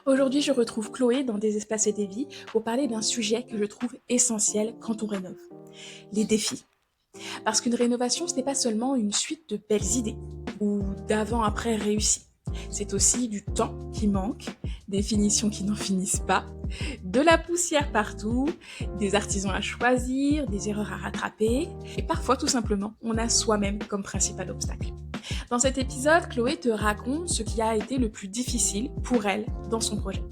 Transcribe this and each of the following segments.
Aujourd'hui, je retrouve Chloé dans Des espaces et des vies pour parler d'un sujet que je trouve essentiel quand on rénove, les défis. Parce qu'une rénovation, ce n'est pas seulement une suite de belles idées ou d'avant-après réussi. C'est aussi du temps qui manque, des finitions qui n'en finissent pas, de la poussière partout, des artisans à choisir, des erreurs à rattraper, et parfois tout simplement, on a soi-même comme principal obstacle. Dans cet épisode, Chloé te raconte ce qui a été le plus difficile pour elle dans son projet.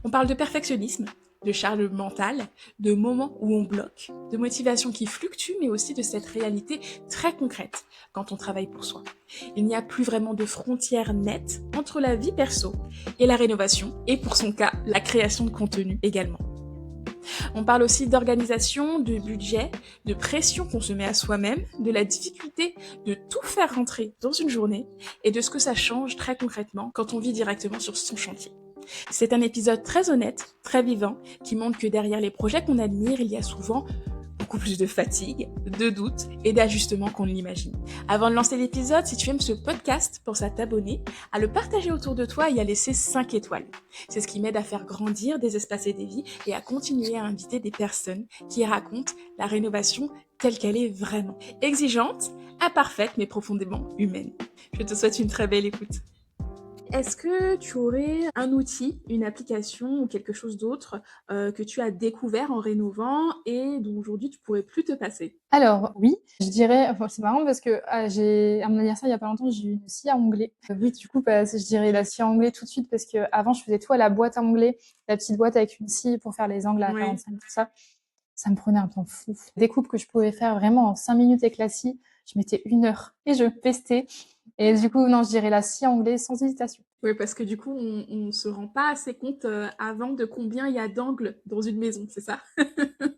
On parle de perfectionnisme, de charge mentale, de moments où on bloque, de motivation qui fluctue, mais aussi de cette réalité très concrète quand on travaille pour soi. Il n'y a plus vraiment de frontières nettes entre la vie perso et la rénovation, et pour son cas, la création de contenu également. On parle aussi d'organisation, de budget, de pression qu'on se met à soi-même, de la difficulté de tout faire rentrer dans une journée et de ce que ça change très concrètement quand on vit directement sur son chantier. C'est un épisode très honnête, très vivant, qui montre que derrière les projets qu'on admire, il y a souvent beaucoup plus de fatigue, de doutes et d'ajustements qu'on ne l'imagine. Avant de lancer l'épisode, si tu aimes ce podcast, pense à t'abonner, à le partager autour de toi et à laisser 5 étoiles. C'est ce qui m'aide à faire grandir Des espaces et des vies et à continuer à inviter des personnes qui racontent la rénovation telle qu'elle est vraiment. Exigeante, imparfaite mais profondément humaine. Je te souhaite une très belle écoute. Est-ce que tu aurais un outil, une application ou quelque chose d'autre que tu as découvert en rénovant et dont aujourd'hui tu pourrais plus te passer? Alors oui, je dirais c'est marrant parce que, j'ai à mon anniversaire il y a pas longtemps, j'ai eu une scie à onglet. Oui, du coup, je dirais la scie à onglet tout de suite parce qu'avant je faisais tout à la boîte à onglet, la petite boîte avec une scie pour faire les angles à Oui. 45, tout ça. Ça me prenait un temps fou. Des coupes que je pouvais faire vraiment en 5 minutes avec la scie, je mettais 1 heure et je pestais et du coup, non, je dirais la scie à onglet sans hésitation. Oui, parce que du coup, on se rend pas assez compte avant de combien il y a d'angles dans une maison, c'est ça?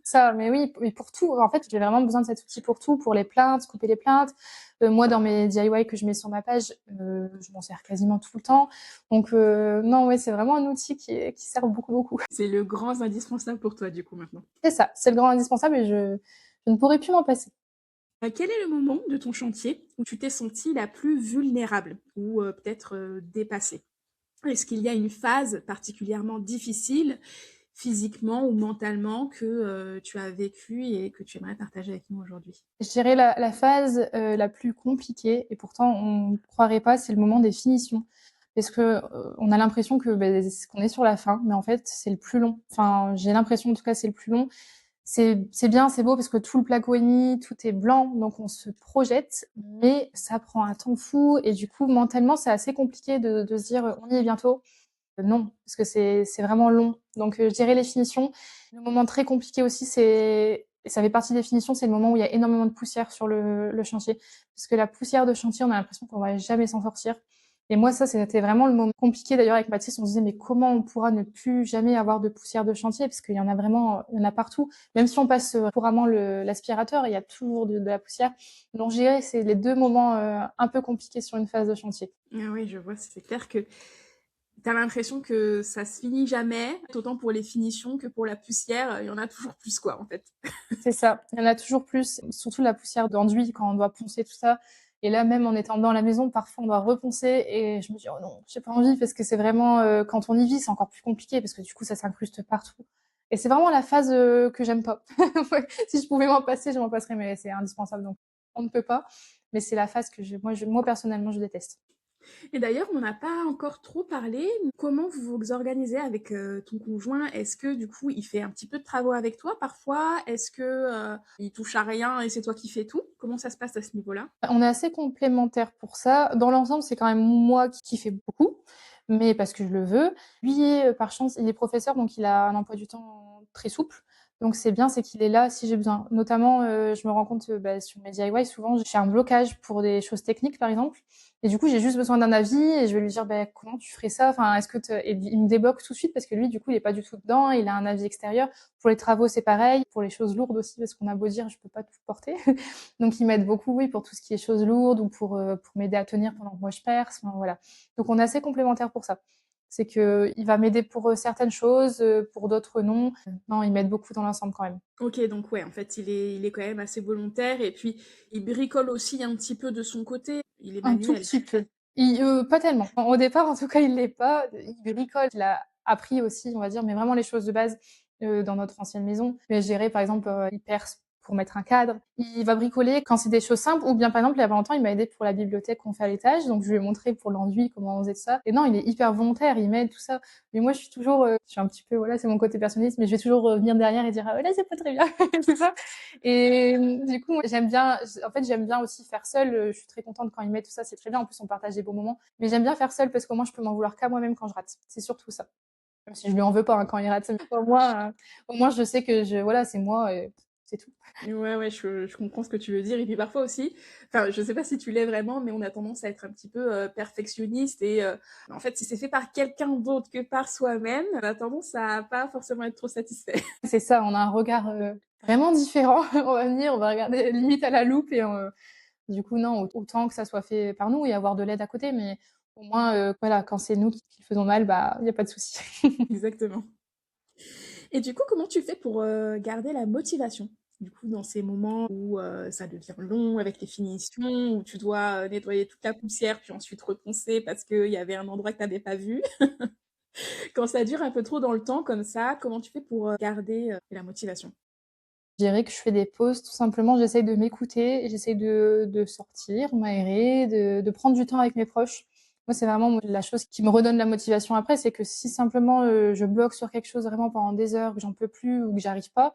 Ça, mais oui, mais pour tout. En fait, j'ai vraiment besoin de cet outil pour tout, pour les plaintes, couper les plaintes. Moi, dans mes DIY que je mets sur ma page, je m'en sers quasiment tout le temps. Donc, non, ouais, c'est vraiment un outil qui sert beaucoup, beaucoup. C'est le grand indispensable pour toi du coup maintenant. C'est ça, c'est le grand indispensable et je ne pourrais plus m'en passer. Quel est le moment de ton chantier où tu t'es sentie la plus vulnérable ou peut-être dépassée? Est-ce qu'il y a une phase particulièrement difficile, physiquement ou mentalement, que tu as vécue et que tu aimerais partager avec nous aujourd'hui? Je dirais la phase, la plus compliquée et pourtant on ne croirait pas, c'est le moment des finitions. Parce que, on a l'impression que, qu'on est sur la fin, mais en fait, c'est le plus long. Enfin, j'ai l'impression en tout cas, c'est le plus long. C'est bien, c'est beau parce que tout le placo est mis, tout est blanc, donc on se projette, mais ça prend un temps fou et du coup, mentalement, c'est assez compliqué de se dire: «On y est bientôt». Non, parce que c'est vraiment long. Donc, je dirais les finitions. Le moment très compliqué aussi, et ça fait partie des finitions, c'est le moment où il y a énormément de poussière sur le chantier. Parce que la poussière de chantier, on a l'impression qu'on va jamais s'en sortir. Et moi, ça, c'était vraiment le moment compliqué. D'ailleurs, avec Mathis, on se disait: «Mais comment on pourra ne plus jamais avoir de poussière de chantier?» parce qu'il y en a vraiment, il y en a partout. Même si on passe, couramment l'aspirateur, il y a toujours de la poussière. Donc je dirais, c'est les 2 moments, un peu compliqués sur une phase de chantier. Ah oui, je vois, c'est clair que tu as l'impression que ça se finit jamais, autant pour les finitions que pour la poussière, il y en a toujours plus quoi en fait. C'est ça. Il y en a toujours plus, surtout la poussière d'enduit quand on doit poncer tout ça. Et là, même en étant dans la maison, parfois on doit reponcer et je me dis: «Oh non, j'ai pas envie» parce que c'est vraiment, quand on y vit, c'est encore plus compliqué parce que du coup, ça s'incruste partout. Et c'est vraiment la phase, que j'aime pas. Ouais, si je pouvais m'en passer, je m'en passerais, mais c'est indispensable donc on ne peut pas. Mais c'est la phase que moi personnellement, je déteste. Et d'ailleurs, on n'a pas encore trop parlé. Comment vous vous organisez avec ton conjoint? Est-ce que du coup, il fait un petit peu de travaux avec toi parfois? Est-ce que il touche à rien et c'est toi qui fais tout? Comment ça se passe à ce niveau-là? On est assez complémentaires pour ça. Dans l'ensemble, c'est quand même moi qui fais beaucoup, mais parce que je le veux. Lui, par chance, il est professeur, donc il a un emploi du temps très souple. Donc c'est bien, c'est qu'il est là si j'ai besoin. Notamment, je me rends compte, sur mes DIY, souvent, j'ai un blocage pour des choses techniques, par exemple. Et du coup, j'ai juste besoin d'un avis et je vais lui dire: comment tu ferais ça? Enfin, est-ce que te» et il me débloque tout de suite parce que lui, du coup, il est pas du tout dedans, il a un avis extérieur. Pour les travaux, c'est pareil. Pour les choses lourdes aussi, parce qu'on a beau dire: «Je peux pas tout porter». Donc il m'aide beaucoup, oui, pour tout ce qui est choses lourdes ou pour m'aider à tenir pendant que moi je perce, enfin voilà. Donc on est assez complémentaires pour ça. C'est qu'il va m'aider pour, certaines choses, pour d'autres non. Non, il m'aide beaucoup dans l'ensemble quand même. Ok, donc ouais, en fait, il est quand même assez volontaire et puis il bricole aussi un petit peu de son côté. Il est Un tout manuel. petit peu. Pas tellement. Au départ, en tout cas, il l'est pas. Il bricole, il a appris aussi, on va dire, mais vraiment les choses de base dans notre ancienne maison. Il va gérer, par exemple, il perce pour mettre un cadre. Il va bricoler quand c'est des choses simples ou bien, par exemple, il y a pas longtemps, il m'a aidé pour la bibliothèque qu'on fait à l'étage, donc je lui ai montré pour l'enduit comment on faisait tout ça. Et non, il est hyper volontaire, il m'aide, tout ça. Mais moi, je suis toujours, je suis un petit peu, voilà, c'est mon côté personnaliste, mais je vais toujours revenir derrière et dire, ah, là, c'est pas très bien, tout ça. Et du coup, j'aime bien, en fait, j'aime bien aussi faire seule. Je suis très contente quand il m'aide, tout ça, c'est très bien. En plus, on partage des bons moments. Mais j'aime bien faire seule parce qu'au moins, je peux m'en vouloir qu'à moi-même quand je rate. C'est surtout ça. Même si je lui en veux pas hein, quand il rate. Mais au moins, je sais que voilà, c'est moi et c'est tout. Ouais, ouais, je comprends ce que tu veux dire. Et puis parfois aussi, enfin, je sais pas si tu l'es vraiment, mais on a tendance à être un petit peu perfectionniste. Et en fait, si c'est fait par quelqu'un d'autre que par soi-même, on a tendance à pas forcément être trop satisfait. C'est ça, on a un regard vraiment différent. On va venir, on va regarder limite à la loupe et du coup, non, autant que ça soit fait par nous et avoir de l'aide à côté. Mais au moins, voilà, quand c'est nous qui le faisons mal, bah, il n'y a pas de souci. Exactement. Et du coup, comment tu fais pour garder la motivation? Du coup, dans ces moments où ça devient long avec les finitions, où tu dois nettoyer toute la poussière, puis ensuite reponcer parce qu'il y avait un endroit que tu n'avais pas vu. Quand ça dure un peu trop dans le temps comme ça, comment tu fais pour garder la motivation? Je dirais que je fais des pauses, tout simplement, j'essaye de m'écouter, j'essaye de sortir, m'aérer, de prendre du temps avec mes proches. Moi, c'est vraiment la chose qui me redonne la motivation après, c'est que si simplement, je bloque sur quelque chose vraiment pendant des heures, que j'en peux plus ou que j'arrive pas,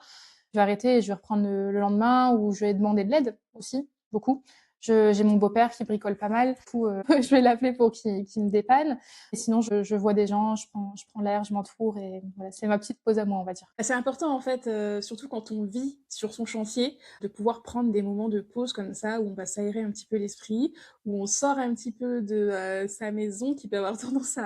je vais arrêter et je vais reprendre le lendemain ou je vais demander de l'aide aussi, beaucoup. J'ai mon beau-père qui bricole pas mal, du coup, je vais l'appeler pour qu'il me dépanne. Et sinon, je vois des gens, je prends l'air, je m'entoure et voilà, c'est ma petite pause à moi, on va dire. C'est important en fait, surtout quand on vit sur son chantier, de pouvoir prendre des moments de pause comme ça, où on va s'aérer un petit peu l'esprit, où on sort un petit peu de sa maison qui peut avoir tendance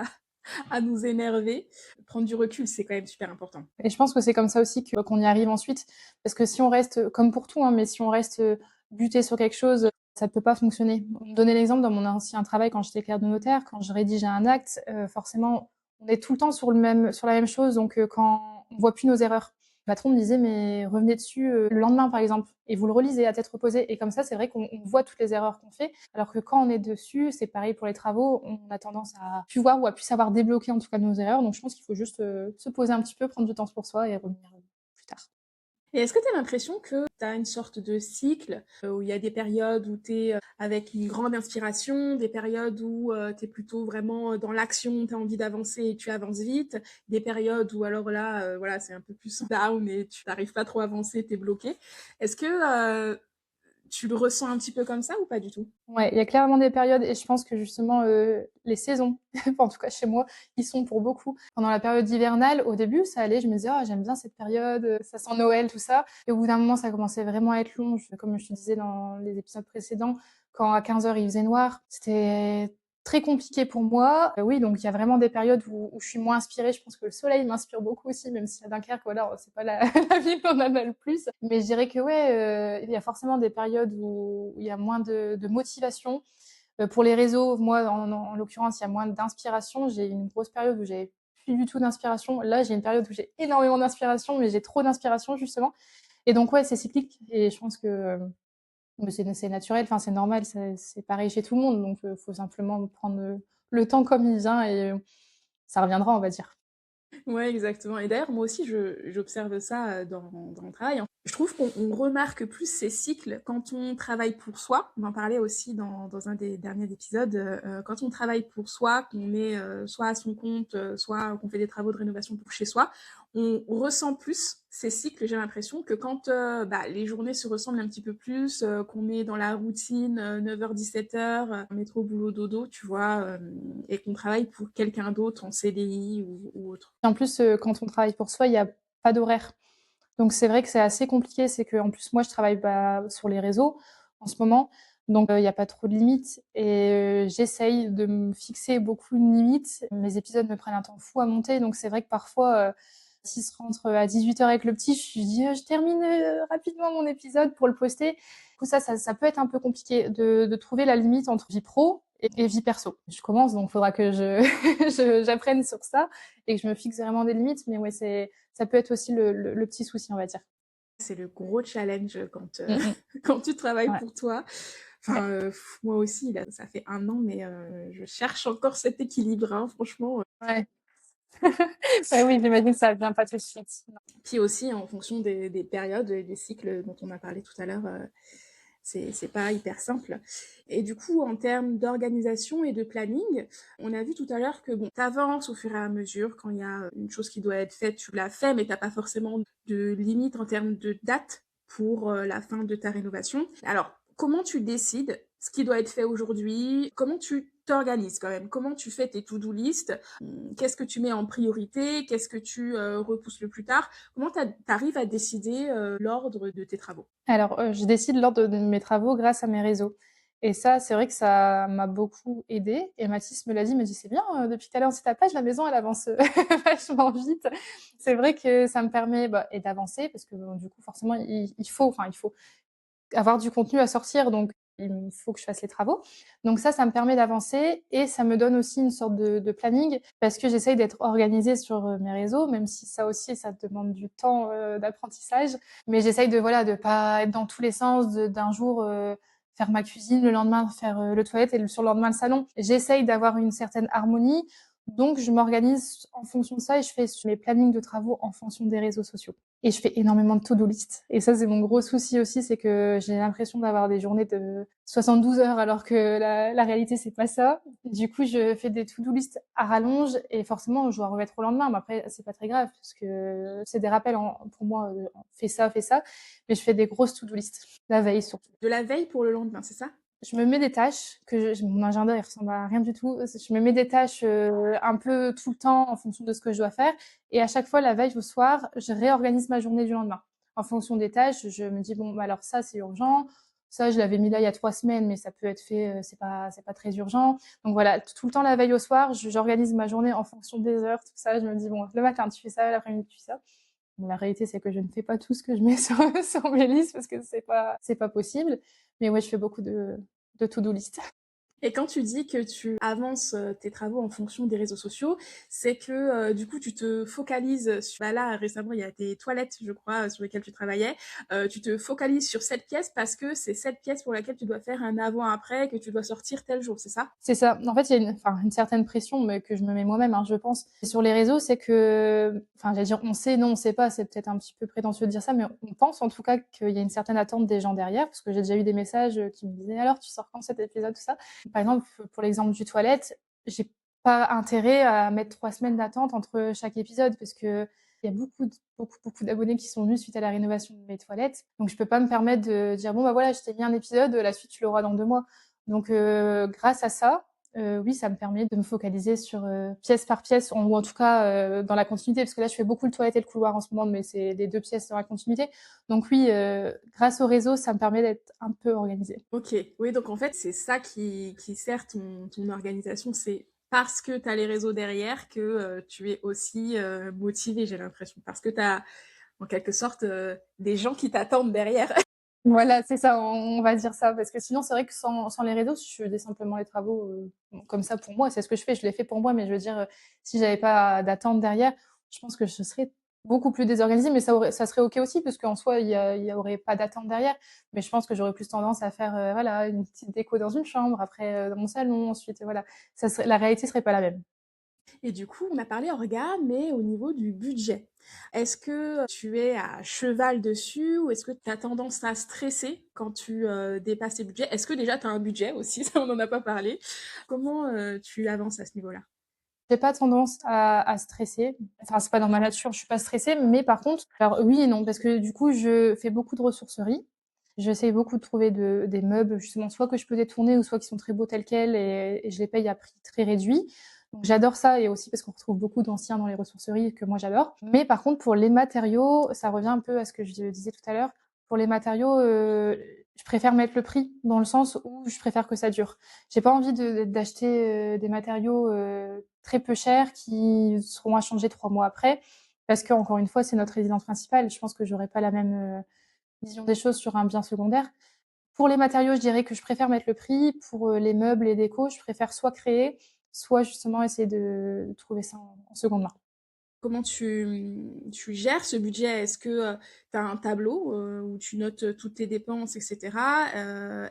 à nous énerver. Prendre du recul, c'est quand même super important. Et je pense que c'est comme ça aussi qu'on y arrive ensuite. Parce que si on reste, comme pour tout, hein, mais si on reste buté sur quelque chose, ça ne peut pas fonctionner. Pour me donner l'exemple, dans mon ancien travail, quand j'étais clerc de notaire, quand je rédigeais un acte, forcément, on est tout le temps sur la même chose. Donc, quand on voit plus nos erreurs, le patron me disait, mais revenez dessus le lendemain, par exemple, et vous le relisez à tête reposée. Et comme ça, c'est vrai qu'on voit toutes les erreurs qu'on fait. Alors que quand on est dessus, c'est pareil pour les travaux, on a tendance à plus voir ou à plus savoir débloquer en tout cas nos erreurs. Donc je pense qu'il faut juste se poser un petit peu, prendre du temps pour soi et revenir plus tard. Et est-ce que tu as l'impression que tu as une sorte de cycle où il y a des périodes où tu es avec une grande inspiration, des périodes où tu es plutôt vraiment dans l'action, tu as envie d'avancer et tu avances vite, des périodes où alors là, voilà, c'est un peu plus down et tu n'arrives pas trop à avancer, tu es bloqué. Est-ce que tu le ressens un petit peu comme ça ou pas du tout? Ouais, il y a clairement des périodes et je pense que justement les saisons, en tout cas chez moi, ils sont pour beaucoup. Pendant la période hivernale, au début, ça allait, je me disais: «Oh, j'aime bien cette période, ça sent Noël, tout ça» et au bout d'un moment, ça commençait vraiment à être long. Comme je te disais dans les épisodes précédents, quand à 15 heures il faisait noir, c'était très compliqué pour moi. Oui, donc il y a vraiment des périodes où je suis moins inspirée. Je pense que le soleil m'inspire beaucoup aussi, même si à Dunkerque, voilà, c'est pas la la ville qu'on en a le plus. Mais je dirais que ouais, il y a forcément des périodes où il y a moins de motivation. Pour les réseaux, moi, en l'occurrence, il y a moins d'inspiration. J'ai une grosse période où j'avais plus du tout d'inspiration. Là, j'ai une période où j'ai énormément d'inspiration, mais j'ai trop d'inspiration, justement. Et donc, ouais, c'est cyclique. Et je pense que c'est naturel, enfin, c'est normal, c'est pareil chez tout le monde. Donc, faut simplement prendre le temps comme il vient et ça reviendra, on va dire. Ouais, exactement. Et d'ailleurs, moi aussi, j'observe ça dans mon travail. Je trouve qu'on remarque plus ces cycles quand on travaille pour soi. On en parlait aussi dans un des derniers épisodes. Quand on travaille pour soi, qu'on est soit à son compte, soit qu'on fait des travaux de rénovation pour chez soi, on ressent plus ces cycles, j'ai l'impression, que quand les journées se ressemblent un petit peu plus, qu'on est dans la routine 9h-17h, métro, boulot, dodo, tu vois, et qu'on travaille pour quelqu'un d'autre en CDI ou autre. Et en plus, quand on travaille pour soi, il y a pas d'horaire. Donc c'est vrai que c'est assez compliqué, c'est qu'en plus moi je travaille, bah, sur les réseaux en ce moment, donc il y a pas trop de limites et j'essaye de me fixer beaucoup de limites. Mes épisodes me prennent un temps fou à monter, donc c'est vrai que parfois, si je rentre à 18h avec le petit, je lui dis: «Je termine, rapidement mon épisode pour le poster». Du coup ça peut être un peu compliqué de trouver la limite entre vie pro et vie perso. Je commence, donc il faudra que je j'apprenne sur ça et que je me fixe vraiment des limites, mais ouais, ça peut être aussi le petit souci, on va dire. C'est le gros challenge quand, Mmh mh. quand tu travailles Ouais, pour toi. ouais. Enfin, moi aussi, là, ça fait 1 an, mais je cherche encore cet équilibre, hein, franchement. Ouais. Ouais, oui, j'imagine que ça vient pas tout de suite. Puis aussi en fonction des périodes et des cycles dont on a parlé tout à l'heure, c'est pas hyper simple. Et du coup, en termes d'organisation et de planning, on a vu tout à l'heure que bon, t'avances au fur et à mesure. Quand il y a une chose qui doit être faite, tu la fais, mais t'as pas forcément de limite en termes de date pour la fin de ta rénovation. Alors, comment tu décides ce qui doit être fait aujourd'hui? Comment tu t'organises quand même? Comment tu fais tes to-do list? Qu'est-ce que tu mets en priorité? Qu'est-ce que tu repousses le plus tard? Comment t'arrives à décider l'ordre de tes travaux? Alors, je décide l'ordre de mes travaux grâce à mes réseaux et ça, c'est vrai que ça m'a beaucoup aidée et Mathis me l'a dit, il me dit: «C'est bien, depuis tout à l'heure, sur ta page, la maison, elle avance, vachement vite». C'est vrai que ça me permet, bah et d'avancer parce que, bon, du coup, forcément, il faut avoir du contenu à sortir, donc il me faut que je fasse les travaux. Donc ça me permet d'avancer et ça me donne aussi une sorte de planning parce que j'essaye d'être organisée sur, mes réseaux, même si ça aussi, ça demande du temps, d'apprentissage. Mais j'essaye de, voilà, de pas être dans tous les sens, d'un jour, faire ma cuisine, le lendemain faire, le toilette et le surlendemain le salon. J'essaye d'avoir une certaine harmonie, donc je m'organise en fonction de ça et je fais mes plannings de travaux en fonction des réseaux sociaux. Et je fais énormément de to-do list. Et ça, c'est mon gros souci aussi, c'est que j'ai l'impression d'avoir des journées de 72 heures alors que la réalité, c'est pas ça. Du coup, je fais des to-do list à rallonge et forcément, je dois remettre au lendemain. Mais après, c'est pas très grave parce que c'est des rappels pour moi, fais ça. Mais je fais des grosses to-do list, la veille surtout. De la veille pour le lendemain, c'est ça? Je me mets des tâches mon agenda, il ressemble à rien du tout. Je me mets des tâches, un peu tout le temps en fonction de ce que je dois faire et à chaque fois, la veille au soir, je réorganise ma journée du lendemain. En fonction des tâches, je me dis: «Bon, bah, alors ça, c'est urgent. Ça, je l'avais mis là il y a 3 semaines, mais ça peut être fait, c'est pas très urgent». Donc voilà, tout le temps la veille au soir, j'organise ma journée en fonction des heures, tout ça. Je me dis: «Bon, le matin, tu fais ça, l'après-midi, tu fais ça». Bon, la réalité, c'est que je ne fais pas tout ce que je mets sur mes listes parce que c'est pas possible. Mais ouais, je fais beaucoup de to-do list. Et quand tu dis que tu avances tes travaux en fonction des réseaux sociaux, c'est que du coup tu te focalises sur... Bah là récemment il y a tes toilettes je crois sur lesquelles tu travaillais. Tu te focalises sur cette pièce parce que c'est cette pièce pour laquelle tu dois faire un avant-après que tu dois sortir tel jour, c'est ça? C'est ça. En fait, il y a une certaine pression, mais que je me mets moi-même, hein, je pense. Et sur les réseaux, c'est que, enfin, j'allais dire, on sait, non, on sait pas, c'est peut-être un petit peu prétentieux de dire ça, mais on pense en tout cas qu'il y a une certaine attente des gens derrière, parce que j'ai déjà eu des messages qui me disaient, alors, tu sors quand cet épisode, tout ça. Par exemple, pour l'exemple du toilette, j'ai pas intérêt à mettre 3 semaines d'attente entre chaque épisode, parce que il y a beaucoup d'abonnés qui sont venus suite à la rénovation de mes toilettes. Donc, je peux pas me permettre de dire, bon, bah voilà, je t'ai mis un épisode, la suite, tu l'auras dans 2 mois. Donc, grâce à ça, oui, ça me permet de me focaliser sur, pièce par pièce, ou en tout cas, dans la continuité, parce que là, je fais beaucoup le toilette et le couloir en ce moment, mais c'est les 2 pièces dans la continuité. Donc oui, grâce au réseau, ça me permet d'être un peu organisée. Ok, oui, donc en fait, c'est ça qui sert ton organisation, c'est parce que tu as les réseaux derrière que tu es aussi motivé, j'ai l'impression, parce que tu as en quelque sorte des gens qui t'attendent derrière. Voilà, c'est ça, on va dire ça, parce que sinon, c'est vrai que sans les réseaux, je faisais simplement les travaux, bon, comme ça pour moi, c'est ce que je fais, je l'ai fait pour moi, mais je veux dire, si j'avais pas d'attente derrière, je pense que je serais beaucoup plus désorganisée, mais ça serait OK aussi parce qu'en soi, il y aurait pas d'attente derrière. Mais je pense que j'aurais plus tendance à faire, voilà, une petite déco dans une chambre, après, dans mon salon, ensuite, voilà. La réalité serait pas la même. Et du coup, on a parlé orga, mais au niveau du budget. Est-ce que tu es à cheval dessus ou est-ce que tu as tendance à stresser quand tu dépasses tes budgets? Est-ce que déjà tu as un budget aussi? Ça, on n'en a pas parlé. Comment tu avances à ce niveau-là? J'ai pas tendance à stresser. Enfin, c'est pas dans ma nature, je suis pas stressée, mais par contre, alors oui et non, parce que du coup, je fais beaucoup de ressourcerie. J'essaye beaucoup de trouver des meubles, justement, soit que je peux détourner ou soit qui sont très beaux tels quels et je les paye à prix très réduit. Donc j'adore ça et aussi parce qu'on retrouve beaucoup d'anciens dans les ressourceries que moi j'adore. Mais par contre, pour les matériaux, ça revient un peu à ce que je disais tout à l'heure. Pour les matériaux, je préfère mettre le prix dans le sens où je préfère que ça dure. J'ai pas envie d'acheter des matériaux très peu chers qui seront à changer 3 mois après, parce que encore une fois, c'est notre résidence principale. Je pense que j'aurais pas la même vision des choses sur un bien secondaire. Pour les matériaux, je dirais que je préfère mettre le prix. Pour les meubles et déco, je préfère soit créer, soit justement essayer de trouver ça en seconde main. Comment tu gères ce budget? Est-ce que, tu as un tableau, où tu notes, toutes tes dépenses et cetera?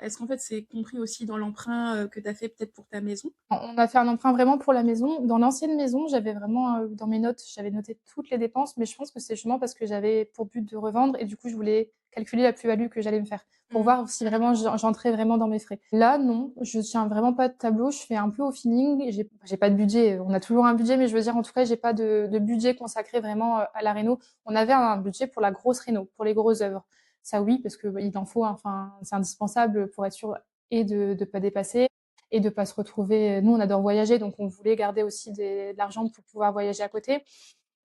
Est-ce qu'en fait, c'est compris aussi dans l'emprunt, que tu as fait peut-être pour ta maison? On a fait un emprunt vraiment pour la maison. Dans l'ancienne maison, j'avais vraiment, dans mes notes, j'avais noté toutes les dépenses, mais je pense que c'est justement parce que j'avais pour but de revendre et du coup, je voulais calculer la plus-value que j'allais me faire pour Mmh. voir si vraiment j'entrais vraiment dans mes frais. Là, non, je tiens vraiment pas de tableau, je fais un peu au feeling et j'ai pas de budget. On a toujours un budget, mais je veux dire, en tout cas, j'ai pas de budget consacré vraiment, à la réno. On avait un budget pour la grosse réno, pour les grosses œuvres. Ça oui, parce que, bah, il en faut, hein, enfin, c'est indispensable pour être sûr et de pas dépasser et de pas se retrouver. Nous, on adore voyager, donc on voulait garder aussi de l'argent pour pouvoir voyager à côté.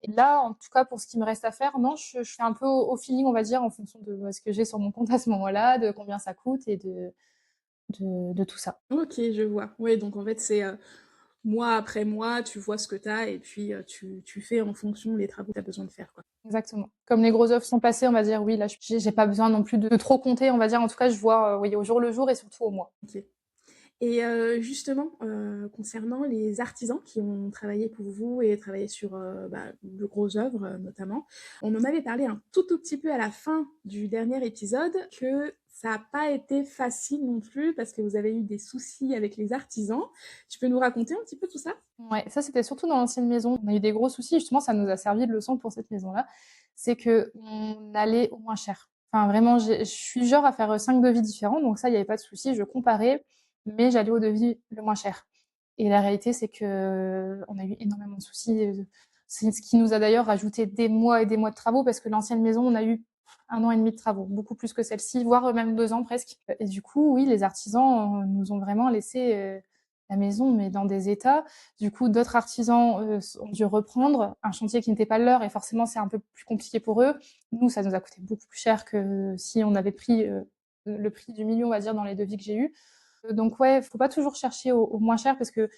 Et là, en tout cas, pour ce qui me reste à faire, non, je fais un peu au feeling, on va dire, en fonction de ce que j'ai sur mon compte à ce moment-là, de combien ça coûte et de tout ça. OK, je vois. Ouais, donc en fait, c'est, mois après mois, tu vois ce que tu as et puis, tu fais en fonction les travaux que tu as besoin de faire, quoi. Exactement. Comme les grosses œuvres sont passées, on va dire, oui, là, j'ai pas besoin non plus de trop compter, on va dire. En tout cas, je vois, oui, au jour le jour et surtout au mois. OK. Et justement, concernant les artisans qui ont travaillé pour vous et travaillé sur, de grosses œuvres, notamment, on en avait parlé un tout petit peu à la fin du dernier épisode que ça a pas été facile non plus parce que vous avez eu des soucis avec les artisans. Tu peux nous raconter un petit peu tout ça? Ouais, ça, c'était surtout dans l'ancienne maison. On a eu des gros soucis, justement, ça nous a servi de leçon pour cette maison-là. C'est qu'on allait au moins cher. Enfin, vraiment, je suis genre à faire 5 devis différents, donc ça, il y avait pas de souci. Je comparais, mais j'allais au devis le moins cher. Et la réalité, c'est que on a eu énormément de soucis. C'est ce qui nous a d'ailleurs rajouté des mois et des mois de travaux, parce que l'ancienne maison, on a eu 1 an et demi de travaux, beaucoup plus que celle-ci, voire même 2 ans presque. Et du coup, oui, les artisans nous ont vraiment laissé la maison, mais dans des états. Du coup, d'autres artisans ont dû reprendre un chantier qui n'était pas le leur, et forcément, c'est un peu plus compliqué pour eux. Nous, ça nous a coûté beaucoup plus cher que si on avait pris le prix du milieu, on va dire, dans les devis que j'ai eus. Donc ouais, faut pas toujours chercher au moins cher, parce que,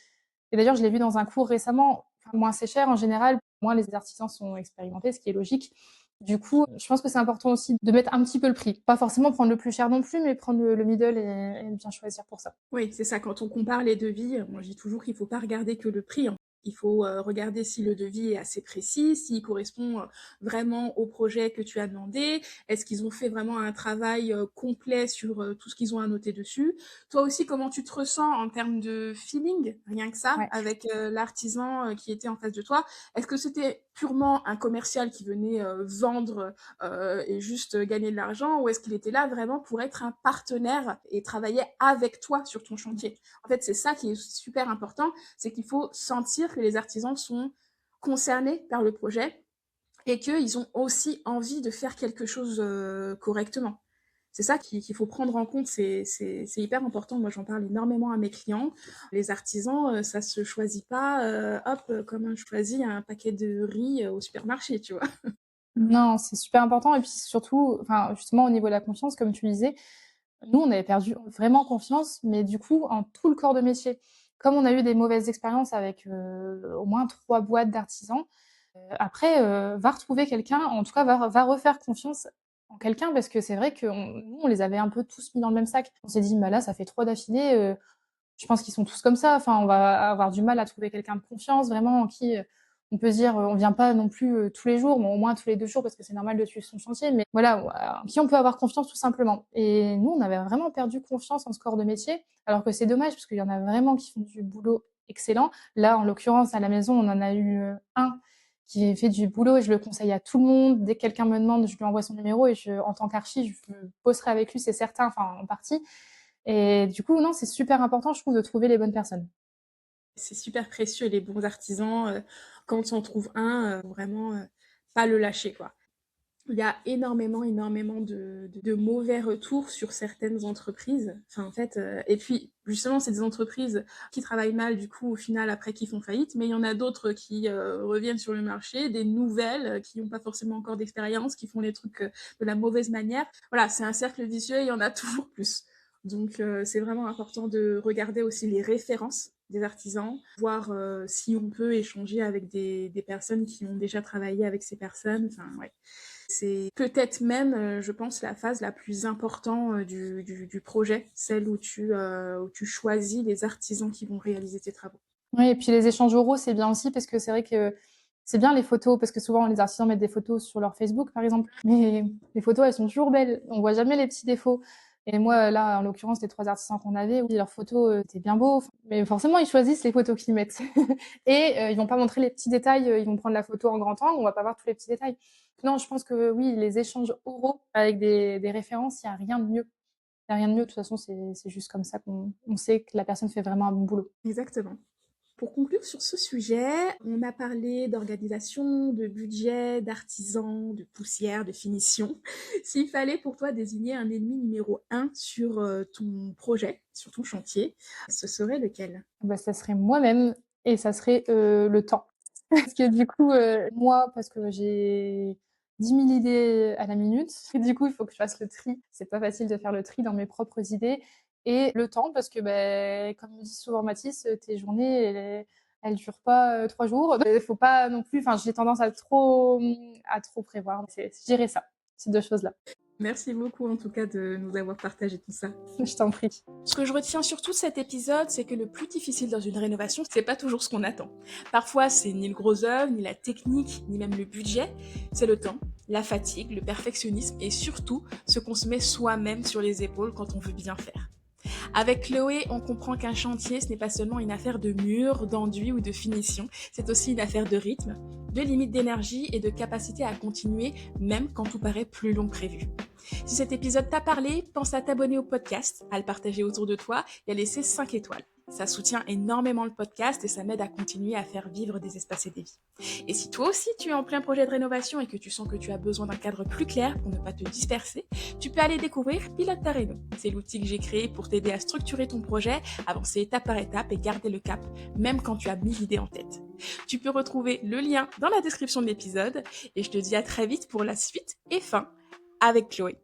et d'ailleurs, je l'ai vu dans un cours récemment, enfin, moins c'est cher en général, moins les artisans sont expérimentés, ce qui est logique. Du coup, je pense que c'est important aussi de mettre un petit peu le prix. Pas forcément prendre le plus cher non plus, mais prendre le middle et bien choisir pour ça. Oui, c'est ça, quand on compare les devis, moi je dis toujours qu'il faut pas regarder que le prix, hein. Il faut, regarder si le devis est assez précis, s'il correspond, vraiment au projet que tu as demandé. Est-ce qu'ils ont fait vraiment un travail, complet sur, tout ce qu'ils ont à noter dessus? Toi aussi, comment tu te ressens en termes de feeling, rien que ça, Ouais. avec, l'artisan, qui était en face de toi? Est-ce que c'était purement un commercial qui venait, vendre, et juste gagner de l'argent, ou est-ce qu'il était là vraiment pour être un partenaire et travailler avec toi sur ton chantier? En fait, c'est ça qui est super important, c'est qu'il faut sentir que les artisans sont concernés par le projet et qu'ils ont aussi envie de faire quelque chose correctement. C'est ça qu'il faut prendre en compte, c'est hyper important. Moi, j'en parle énormément à mes clients. Les artisans, ça se choisit pas, hop, comme on choisit un paquet de riz au supermarché, tu vois. Non, c'est super important, et puis surtout, enfin, justement au niveau de la confiance, comme tu disais, nous, on avait perdu vraiment confiance, mais du coup, en tout le corps de métier. Comme on a eu des mauvaises expériences avec, au moins 3 boîtes d'artisans, après, va retrouver quelqu'un, en tout cas va refaire confiance en quelqu'un, parce que c'est vrai nous, on les avait un peu tous mis dans le même sac. On s'est dit: «Bah, là, ça fait 3 d'affilée, je pense qu'ils sont tous comme ça». Enfin, on va avoir du mal à trouver quelqu'un de confiance, vraiment, en qui, on peut se dire, on vient pas non plus, tous les jours, mais au moins tous les 2 jours, parce que c'est normal de suivre son chantier, mais voilà, en qui on peut avoir confiance tout simplement. Et nous, on avait vraiment perdu confiance en ce corps de métier, alors que c'est dommage, parce qu'il y en a vraiment qui font du boulot excellent. Là, en l'occurrence, à la maison, on en a eu, un qui fait du boulot, et je le conseille à tout le monde. Dès que quelqu'un me demande, je lui envoie son numéro, et en tant qu'archi, je bosserai avec lui, c'est certain, enfin, en partie. Et du coup, non, c'est super important, je trouve, de trouver les bonnes personnes. C'est super précieux les bons artisans, quand on trouve un, vraiment, pas le lâcher, quoi. Il y a énormément de mauvais retours sur certaines entreprises. Enfin, en fait, et puis justement, c'est des entreprises qui travaillent mal, du coup, au final, après, qui font faillite, mais il y en a d'autres qui, reviennent sur le marché, des nouvelles, qui n'ont pas forcément encore d'expérience, qui font les trucs, de la mauvaise manière. Voilà, c'est un cercle vicieux, il y en a toujours plus. Donc c'est vraiment important de regarder aussi les références des artisans, voir, si on peut échanger avec des personnes qui ont déjà travaillé avec ces personnes, enfin, ouais. C'est peut-être même, je pense, la phase la plus importante, du projet, celle où tu choisis les artisans qui vont réaliser tes travaux. Oui, et puis les échanges oraux, c'est bien aussi, parce que c'est vrai que C'est bien les photos, parce que souvent les artisans mettent des photos sur leur Facebook, par exemple, mais les photos, elles sont toujours belles. On voit jamais les petits défauts. Et moi, là, en l'occurrence, les 3 artisans qu'on avait, oui, leurs photos étaient bien beaux, mais forcément, ils choisissent les photos qu'ils mettent. Et ils vont pas montrer les petits détails, ils vont prendre la photo en grand angle, on va pas voir tous les petits détails. Non, je pense que oui, les échanges oraux avec des références, il y a rien de mieux. Il y a rien de mieux, de toute façon, c'est juste comme ça qu'on sait que la personne fait vraiment un bon boulot. Exactement. Pour conclure sur ce sujet, on a parlé d'organisation, de budget, d'artisans, de poussière, de finition. S'il fallait pour toi désigner un ennemi numéro 1 sur ton projet, sur ton chantier, ce serait lequel? Bah, ça serait moi-même et ça serait le temps. Parce que du coup, moi, parce que j'ai 10 000 idées à la minute, et du coup, il faut que je fasse le tri. C'est pas facile de faire le tri dans mes propres idées. Et le temps, parce que, comme me dit souvent Mathis, tes journées, elles durent pas 3 jours. Il faut pas non plus. Enfin, j'ai tendance à trop prévoir. C'est gérer ça, ces 2 choses-là. Merci beaucoup en tout cas de nous avoir partagé tout ça. Je t'en prie. Ce que je retiens surtout de cet épisode, c'est que le plus difficile dans une rénovation, c'est pas toujours ce qu'on attend. Parfois, c'est ni le gros œuvre, ni la technique, ni même le budget, c'est le temps, la fatigue, le perfectionnisme et surtout ce qu'on se met soi-même sur les épaules quand on veut bien faire. Avec Chloé, on comprend qu'un chantier, ce n'est pas seulement une affaire de mur, d'enduit ou de finition, c'est aussi une affaire de rythme, de limite d'énergie et de capacité à continuer même quand tout paraît plus long que prévu. Si cet épisode t'a parlé, pense à t'abonner au podcast, à le partager autour de toi et à laisser 5 étoiles. Ça soutient énormément le podcast et ça m'aide à continuer à faire vivre des espaces et des vies. Et si toi aussi tu es en plein projet de rénovation et que tu sens que tu as besoin d'un cadre plus clair pour ne pas te disperser, tu peux aller découvrir Pilote ta réno. C'est l'outil que j'ai créé pour t'aider à structurer ton projet, avancer étape par étape et garder le cap, même quand tu as 1000 idées en tête. Tu peux retrouver le lien dans la description de l'épisode et je te dis à très vite pour la suite et fin avec Chloé.